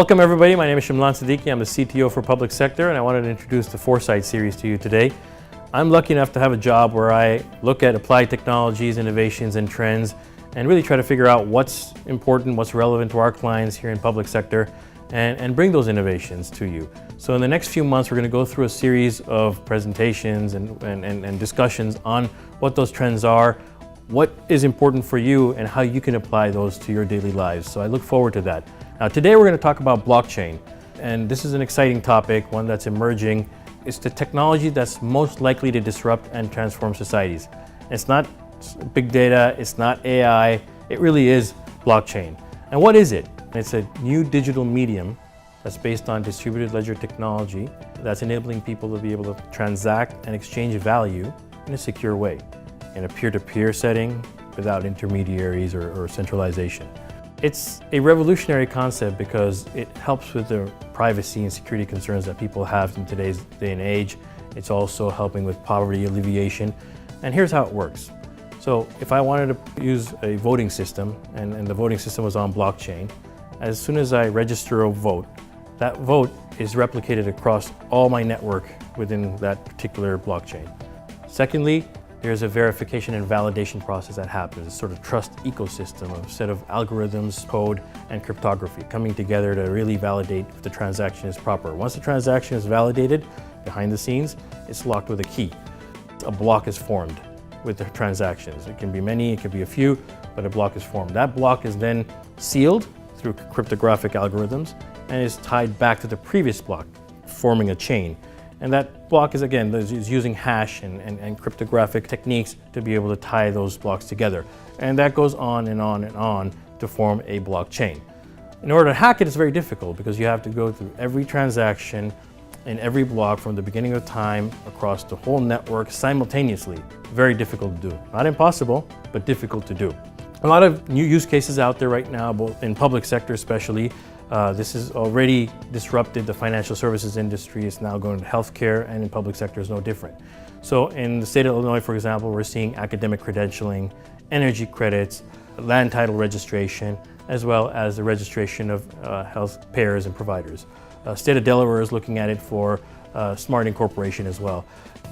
Welcome everybody, my name is Shamlan Siddiqi. I'm the CTO for Public Sector and I wanted to introduce the Foresight series to you today. I'm lucky enough to have a job where I look at applied technologies, innovations and trends and really try to figure out what's important, what's relevant to our clients here in public sector and bring those innovations to you. So in the next few months we're going to go through a series of presentations and discussions on what those trends are, what is important for you and how you can apply those to your daily lives. So I look forward to that. Now today we're going to talk about blockchain, and this is an exciting topic, one that's emerging. It's the technology that's most likely to disrupt and transform societies. It's not big data, it's not AI, it really is blockchain. And what is it? It's a new digital medium that's based on distributed ledger technology that's enabling people to be able to transact and exchange value in a secure way, in a peer-to-peer setting without intermediaries or centralization. It's a revolutionary concept because it helps with the privacy and security concerns that people have in today's day and age. It's also helping with poverty alleviation. And here's how it works. So if I wanted to use a voting system and the voting system was on blockchain, as soon as I register a vote, that vote is replicated across all my network within that particular blockchain. Secondly, there's a verification and validation process that happens, a sort of trust ecosystem, a set of algorithms, code, and cryptography coming together to really validate if the transaction is proper. Once the transaction is validated behind the scenes, it's locked with a key. A block is formed with the transactions. It can be many, it could be a few, but a block is formed. That block is then sealed through cryptographic algorithms and is tied back to the previous block, forming a chain. And that block is, again, is using hash and cryptographic techniques to be able to tie those blocks together. And that goes on and on and on to form a blockchain. In order to hack it, it's very difficult because you have to go through every transaction in every block from the beginning of time across the whole network simultaneously. Very difficult to do. Not impossible, but difficult to do. A lot of new use cases out there right now, both in public sector especially. This has already disrupted the financial services industry. It's now going to healthcare, and in public sector is no different. So in the state of Illinois, for example, we're seeing academic credentialing, energy credits, land title registration, as well as the registration of health payers and providers. State of Delaware is looking at it for smart incorporation as well.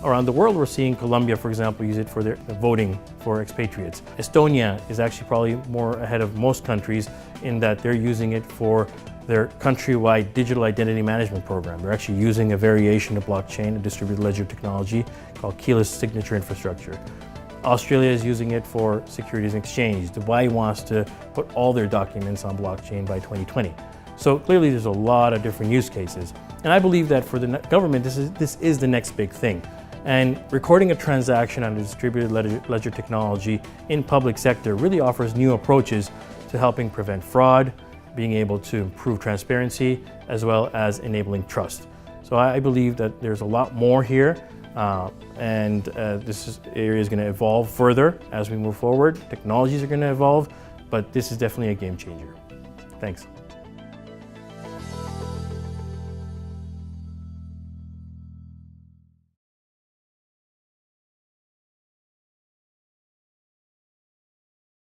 Around the world, we're seeing Colombia, for example, use it for their voting for expatriates. Estonia is actually probably more ahead of most countries in that they're using it for their countrywide digital identity management program. They're actually using a variation of blockchain, a distributed ledger technology called keyless signature infrastructure. Australia is using it for securities and exchange. Dubai wants to put all their documents on blockchain by 2020. So clearly there's a lot of different use cases. And I believe that for the government, this is the next big thing. And recording a transaction on a distributed ledger technology in public sector really offers new approaches to helping prevent fraud, being able to improve transparency, as well as enabling trust. So I believe that there's a lot more here, and this area is going to evolve further as we move forward. Technologies are going to evolve, but this is definitely a game changer. Thanks.